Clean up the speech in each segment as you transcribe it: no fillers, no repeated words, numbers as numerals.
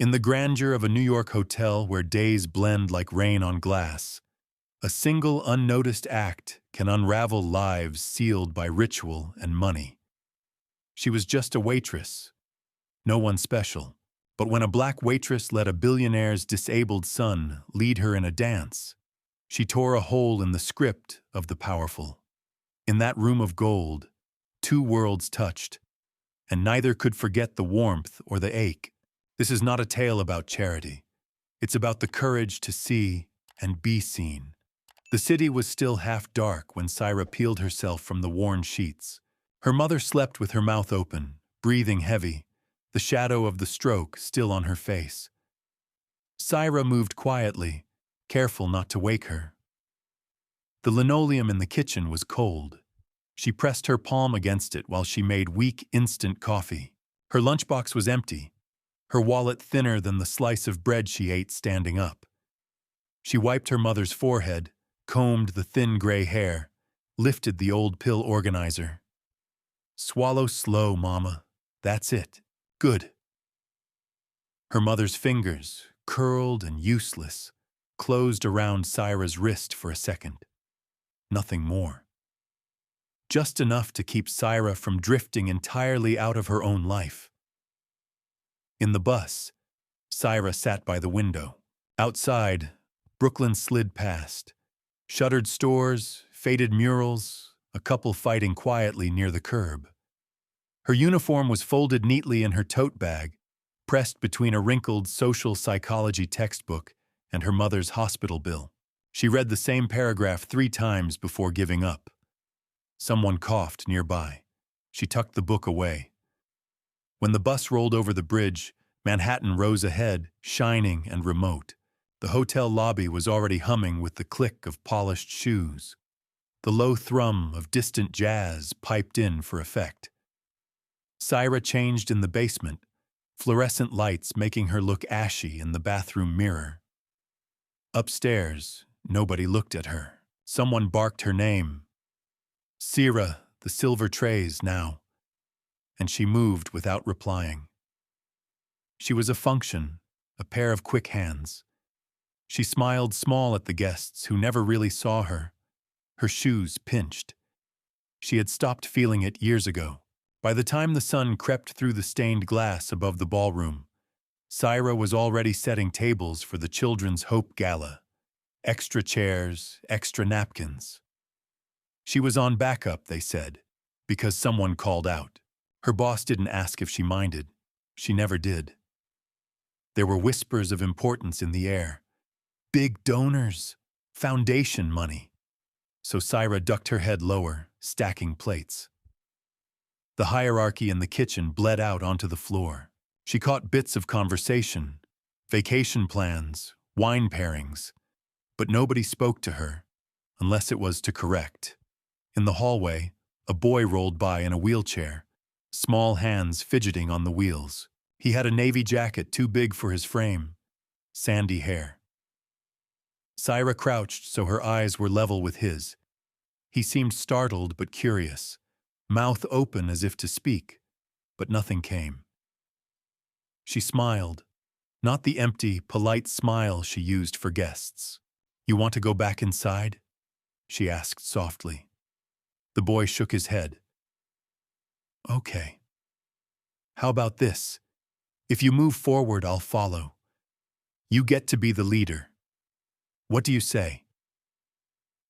In the grandeur of a New York hotel where days blend like rain on glass, a single unnoticed act can unravel lives sealed by ritual and money. She was just a waitress, no one special. But when a black waitress let a billionaire's disabled son lead her in a dance, she tore a hole in the script of the powerful. In that room of gold, two worlds touched, and neither could forget the warmth or the ache. This is not a tale about charity. It's about the courage to see and be seen. The city was still half dark when Syra peeled herself from the worn sheets. Her mother slept with her mouth open, breathing heavy, the shadow of the stroke still on her face. Syra moved quietly, careful not to wake her. The linoleum in the kitchen was cold. She pressed her palm against it while she made weak, instant coffee. Her lunchbox was empty, her wallet thinner than the slice of bread she ate standing up. She wiped her mother's forehead, combed the thin gray hair, lifted the old pill organizer. "Swallow slow, Mama. That's it. Good." Her mother's fingers, curled and useless, closed around Syra's wrist for a second. Nothing more. Just enough to keep Syra from drifting entirely out of her own life. In the bus, Syra sat by the window. Outside, Brooklyn slid past. Shuttered stores, faded murals, a couple fighting quietly near the curb. Her uniform was folded neatly in her tote bag, pressed between a wrinkled social psychology textbook and her mother's hospital bill. She read the same paragraph 3 times before giving up. Someone coughed nearby. She tucked the book away. When the bus rolled over the bridge, Manhattan rose ahead, shining and remote. The hotel lobby was already humming with the click of polished shoes. The low thrum of distant jazz piped in for effect. Syra changed in the basement, fluorescent lights making her look ashy in the bathroom mirror. Upstairs, nobody looked at her. Someone barked her name. "Syra, the silver trays now." And she moved without replying. She was a function, a pair of quick hands. She smiled small at the guests who never really saw her. Her shoes pinched. She had stopped feeling it years ago. By the time the sun crept through the stained glass above the ballroom, Syra was already setting tables for the Children's Hope Gala. Extra chairs, extra napkins. She was on backup, they said, because someone called out. Her boss didn't ask if she minded. She never did. There were whispers of importance in the air. Big donors, foundation money. So Syra ducked her head lower, stacking plates. The hierarchy in the kitchen bled out onto the floor. She caught bits of conversation, vacation plans, wine pairings, but nobody spoke to her, unless it was to correct. In the hallway, a boy rolled by in a wheelchair, small hands fidgeting on the wheels. He had a navy jacket too big for his frame, sandy hair. Syra crouched so her eyes were level with his. He seemed startled but curious, mouth open as if to speak, but nothing came. She smiled, not the empty, polite smile she used for guests. "You want to go back inside?" she asked softly. The boy shook his head. "Okay. How about this? If you move forward, I'll follow. You get to be the leader. What do you say?"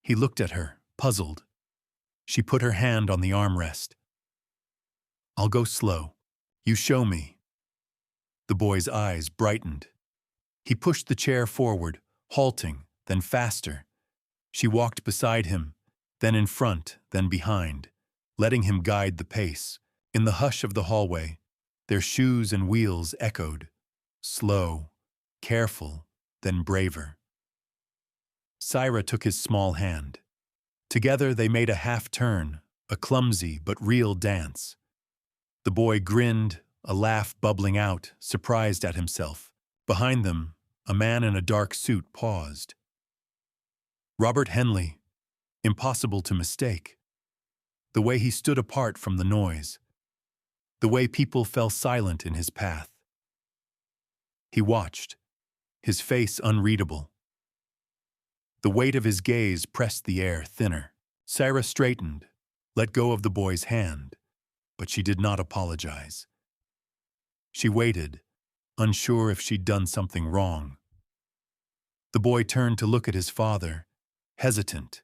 He looked at her, puzzled. She put her hand on the armrest. "I'll go slow. You show me." The boy's eyes brightened. He pushed the chair forward, halting, then faster. She walked beside him, then in front, then behind, letting him guide the pace. In the hush of the hallway, their shoes and wheels echoed, slow, careful, then braver. Syra took his small hand. Together they made a half-turn, a clumsy but real dance. The boy grinned, a laugh bubbling out, surprised at himself. Behind them, a man in a dark suit paused. Robert Henley, impossible to mistake. The way he stood apart from the noise. The way people fell silent in his path. He watched, his face unreadable. The weight of his gaze pressed the air thinner. Syra straightened, let go of the boy's hand, but she did not apologize. She waited, unsure if she'd done something wrong. The boy turned to look at his father, hesitant,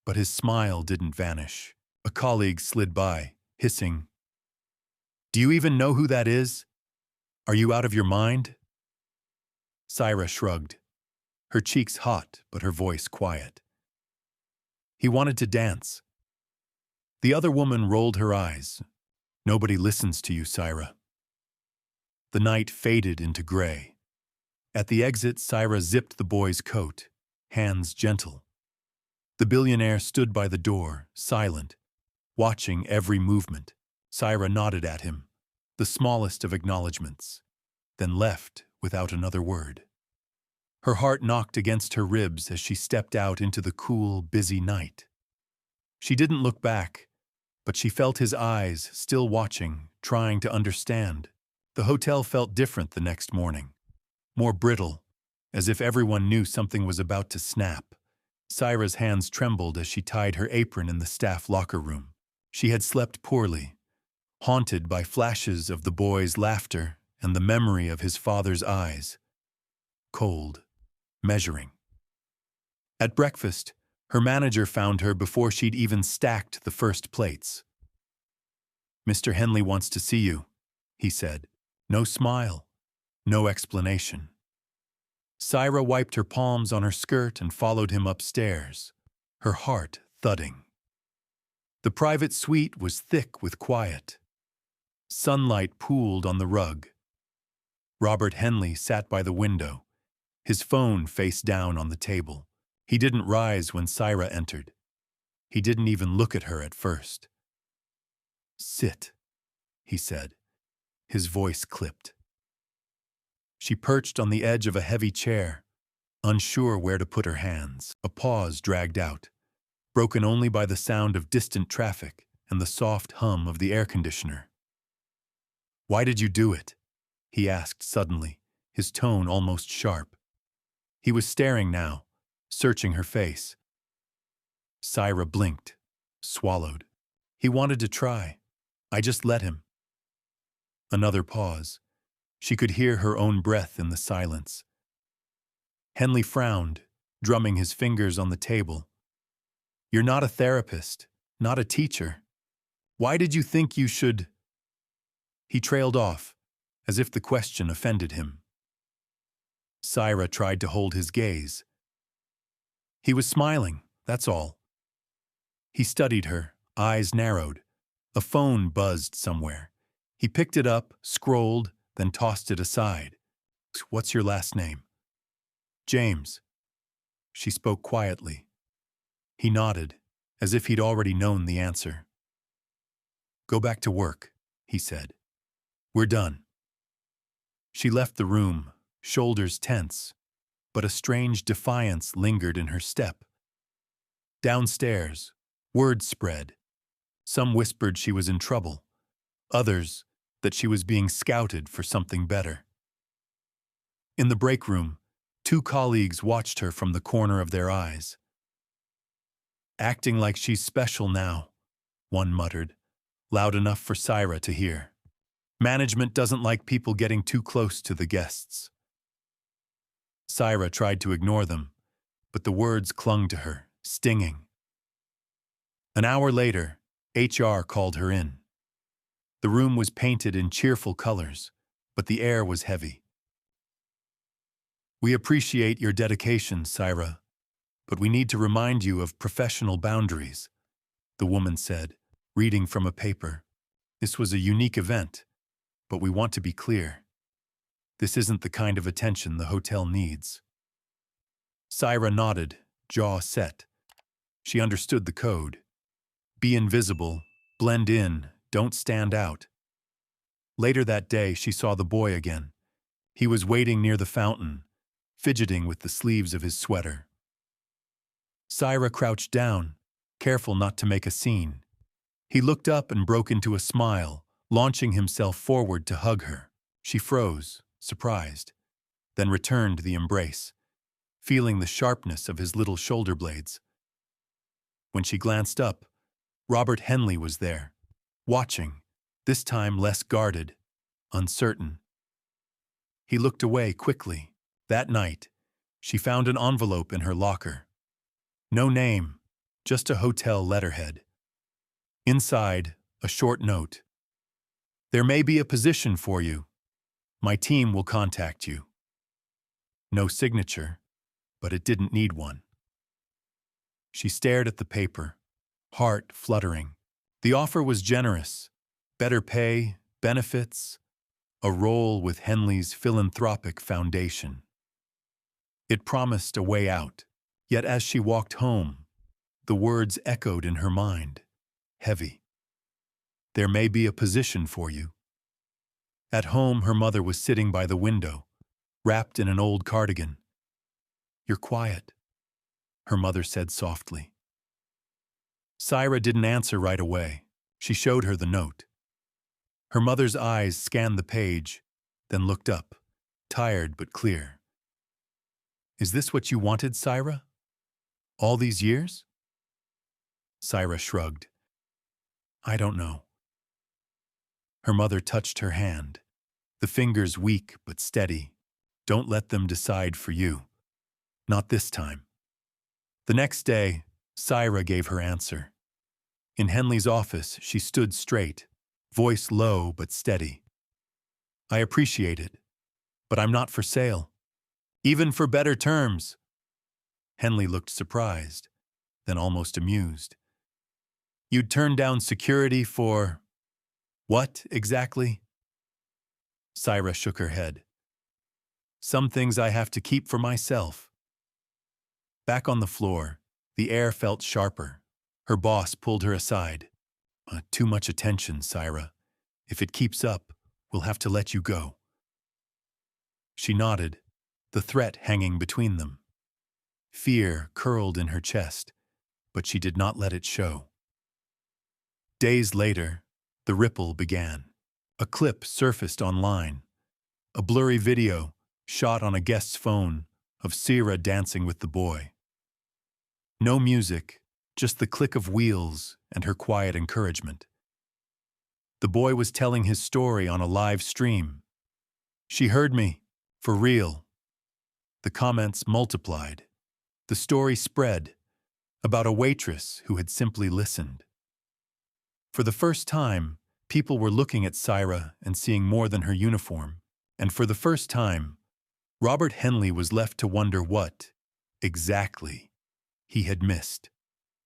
but his smile didn't vanish. A colleague slid by, hissing, "Do you even know who that is? Are you out of your mind?" Syra shrugged, her cheeks hot but her voice quiet. He wanted to dance. The other woman rolled her eyes. "Nobody listens to you, Syra." The night faded into gray. At the exit, Syra zipped the boy's coat, hands gentle. The billionaire stood by the door, silent, watching every movement. Syra nodded at him, the smallest of acknowledgments, then left without another word. Her heart knocked against her ribs as she stepped out into the cool, busy night. She didn't look back, but she felt his eyes still watching, trying to understand. The hotel felt different the next morning, more brittle, as if everyone knew something was about to snap. Syra's hands trembled as she tied her apron in the staff locker room. She had slept poorly, haunted by flashes of the boy's laughter and the memory of his father's eyes. Cold, measuring. At breakfast, her manager found her before she'd even stacked the first plates. "Mr. Henley wants to see you," he said. No smile, no explanation. Syra wiped her palms on her skirt and followed him upstairs, her heart thudding. The private suite was thick with quiet. Sunlight pooled on the rug. Robert Henley sat by the window, his phone face down on the table. He didn't rise when Syra entered. He didn't even look at her at first. "Sit," he said, his voice clipped. She perched on the edge of a heavy chair, unsure where to put her hands. A pause dragged out, broken only by the sound of distant traffic and the soft hum of the air conditioner. "Why did you do it?" he asked suddenly, his tone almost sharp. He was staring now, searching her face. Syra blinked, swallowed. "He wanted to try. I just let him." Another pause. She could hear her own breath in the silence. Henley frowned, drumming his fingers on the table. "You're not a therapist, not a teacher. Why did you think you should—" He trailed off, as if the question offended him. Syra tried to hold his gaze. He was smiling, that's all. He studied her, eyes narrowed. A phone buzzed somewhere. He picked it up, scrolled, then tossed it aside. "What's your last name?" "James." She spoke quietly. He nodded, as if he'd already known the answer. "Go back to work," he said. "We're done." She left the room, shoulders tense, but a strange defiance lingered in her step. Downstairs, word spread. Some whispered she was in trouble. Others, that she was being scouted for something better. In the break room, 2 colleagues watched her from the corner of their eyes. "Acting like she's special now," one muttered, loud enough for Syra to hear. "Management doesn't like people getting too close to the guests." Syra tried to ignore them, but the words clung to her, stinging. An hour later, HR called her in. The room was painted in cheerful colors, but the air was heavy. "We appreciate your dedication, Syra, but we need to remind you of professional boundaries," the woman said, reading from a paper. "This was a unique event, but we want to be clear. This isn't the kind of attention the hotel needs." Syra nodded, jaw set. She understood the code. Be invisible, blend in, don't stand out. Later that day, she saw the boy again. He was waiting near the fountain, fidgeting with the sleeves of his sweater. Syra crouched down, careful not to make a scene. He looked up and broke into a smile, launching himself forward to hug her. She froze, surprised. then returned the embrace, feeling the sharpness of his little shoulder blades. When she glanced up, Robert Henley was there, watching, this time less guarded, uncertain. He looked away quickly. That night, she found an envelope in her locker. No name, just a hotel letterhead. Inside, a short note. "There may be a position for you. My team will contact you." No signature, but it didn't need one. She stared at the paper, heart fluttering. The offer was generous. Better pay, benefits, a role with Henley's philanthropic foundation. It promised a way out, yet as she walked home, the words echoed in her mind, heavy. "There may be a position for you." At home, her mother was sitting by the window, wrapped in an old cardigan. "You're quiet," her mother said softly. Syra didn't answer right away. She showed her the note. Her mother's eyes scanned the page, then looked up, tired but clear. "Is this what you wanted, Syra? All these years?" Syra shrugged. "I don't know." Her mother touched her hand, the fingers weak but steady. "Don't let them decide for you. Not this time." The next day, Syra gave her answer. In Henley's office, she stood straight, voice low but steady. "I appreciate it, but I'm not for sale. Even for better terms." Henley looked surprised, then almost amused. "You'd turn down security for what, exactly?" Syra shook her head. "Some things I have to keep for myself." Back on the floor, the air felt sharper. Her boss pulled her aside. Too much attention, Syra. If it keeps up, we'll have to let you go." She nodded, the threat hanging between them. Fear curled in her chest, but she did not let it show. Days later, the ripple began. A clip surfaced online. A blurry video, shot on a guest's phone, of Syra dancing with the boy. No music, just the click of wheels and her quiet encouragement. The boy was telling his story on a live stream. "She heard me, for real." The comments multiplied. The story spread, about a waitress who had simply listened. For the first time, people were looking at Syra and seeing more than her uniform. And for the first time, Robert Henley was left to wonder what, exactly, he had missed.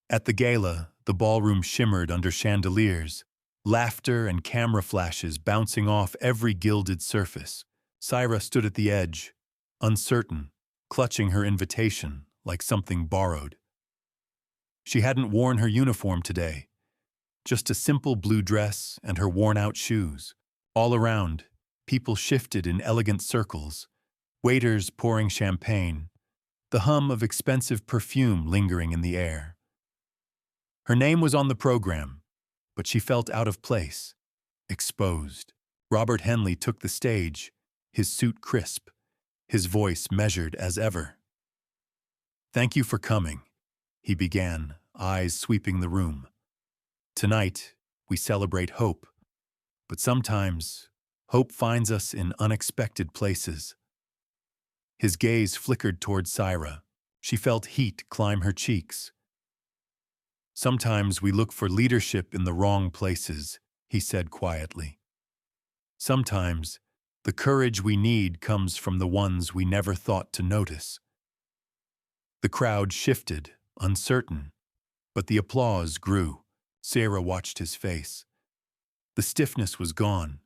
At the gala, the ballroom shimmered under chandeliers, laughter and camera flashes bouncing off every gilded surface. Syra stood at the edge, uncertain, clutching her invitation like something borrowed. She hadn't worn her uniform today, just a simple blue dress and her worn-out shoes. All around, people shifted in elegant circles, waiters pouring champagne, the hum of expensive perfume lingering in the air. Her name was on the program, but she felt out of place, exposed. Robert Henley took the stage, his suit crisp, his voice measured as ever. "Thank you for coming," he began, eyes sweeping the room. "Tonight, we celebrate hope, but sometimes hope finds us in unexpected places." His gaze flickered toward Syra. She felt heat climb her cheeks. "Sometimes we look for leadership in the wrong places," he said quietly. "Sometimes the courage we need comes from the ones we never thought to notice." The crowd shifted, uncertain, but the applause grew. Syra watched his face. The stiffness was gone,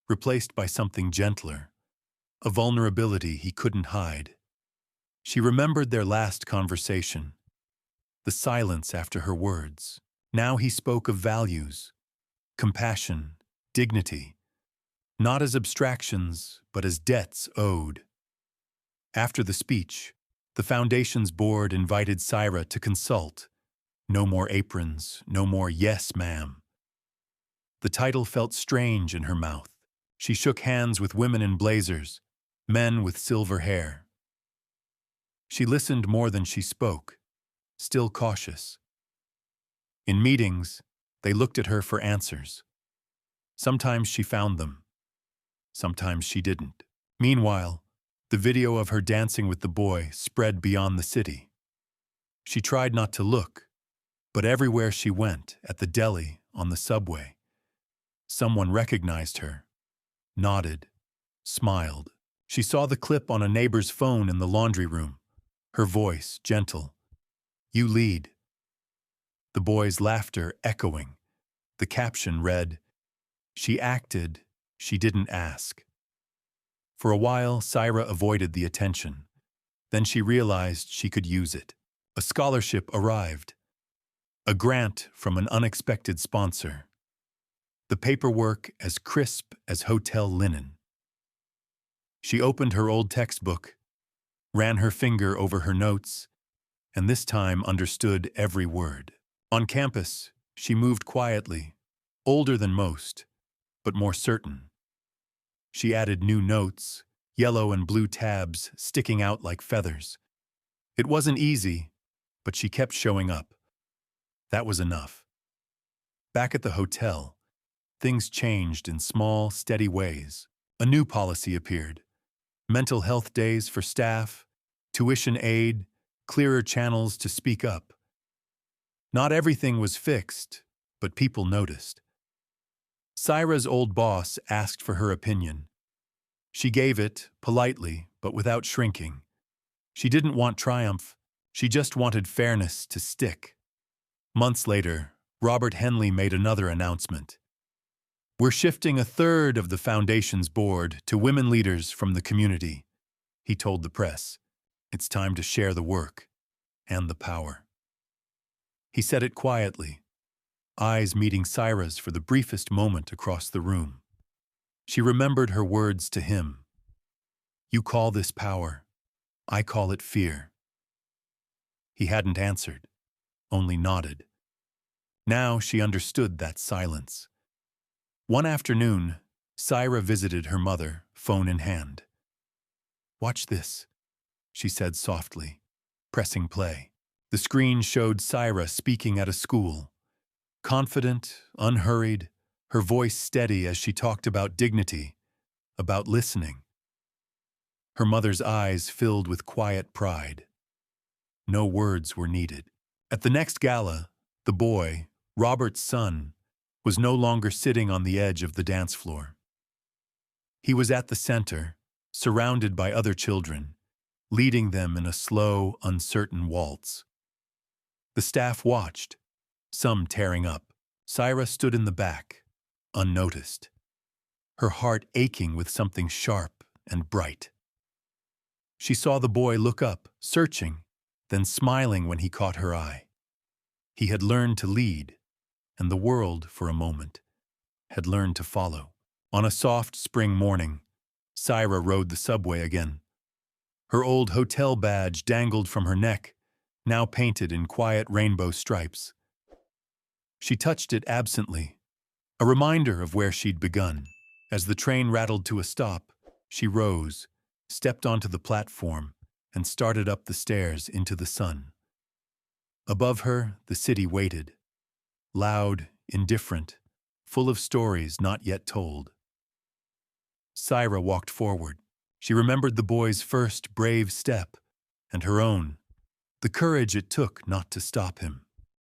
replaced by something gentler, a vulnerability he couldn't hide. She remembered their last conversation, the silence after her words. Now he spoke of values, compassion, dignity, not as abstractions, but as debts owed. After the speech, the Foundation's board invited Syra to consult. No more aprons, no more "yes, ma'am." The title felt strange in her mouth. She shook hands with women in blazers, men with silver hair. She listened more than she spoke, still cautious. In meetings, they looked at her for answers. Sometimes she found them. Sometimes she didn't. Meanwhile, the video of her dancing with the boy spread beyond the city. She tried not to look, but everywhere she went, at the deli, on the subway, someone recognized her, nodded, smiled. She saw the clip on a neighbor's phone in the laundry room, her voice gentle. "You lead." The boy's laughter echoing. The caption read, "She acted, she didn't ask." For a while, Syra avoided the attention. Then she realized she could use it. A scholarship arrived. A grant from an unexpected sponsor. The paperwork as crisp as hotel linen. She opened her old textbook, ran her finger over her notes, and this time understood every word. On campus, she moved quietly, older than most, but more certain. She added new notes, yellow and blue tabs sticking out like feathers. It wasn't easy, but she kept showing up. That was enough. Back at the hotel, things changed in small, steady ways. A new policy appeared. Mental health days for staff, tuition aid, clearer channels to speak up. Not everything was fixed, but people noticed. Syra's old boss asked for her opinion. She gave it, politely, but without shrinking. She didn't want triumph, she just wanted fairness to stick. Months later, Robert Henley made another announcement. "We're shifting a third of the foundation's board to women leaders from the community," he told the press. "It's time to share the work and the power." He said it quietly, eyes meeting Syra's for the briefest moment across the room. She remembered her words to him. "You call this power, I call it fear." He hadn't answered, only nodded. Now she understood that silence. One afternoon, Syra visited her mother, phone in hand. "Watch this," she said softly, pressing play. The screen showed Syra speaking at a school. Confident, unhurried, her voice steady as she talked about dignity, about listening. Her mother's eyes filled with quiet pride. No words were needed. At the next gala, the boy, Robert's son, was no longer sitting on the edge of the dance floor. He was at the center, surrounded by other children, leading them in a slow, uncertain waltz. The staff watched, some tearing up. Syra stood in the back, unnoticed, her heart aching with something sharp and bright. She saw the boy look up, searching, then smiling when he caught her eye. He had learned to lead, and the world, for a moment, had learned to follow. On a soft spring morning, Syra rode the subway again. Her old hotel badge dangled from her neck, now painted in quiet rainbow stripes. She touched it absently, a reminder of where she'd begun. As the train rattled to a stop, she rose, stepped onto the platform, and started up the stairs into the sun. Above her, the city waited, loud, indifferent, full of stories not yet told. Syra walked forward. She remembered the boy's first brave step, and her own, the courage it took not to stop him.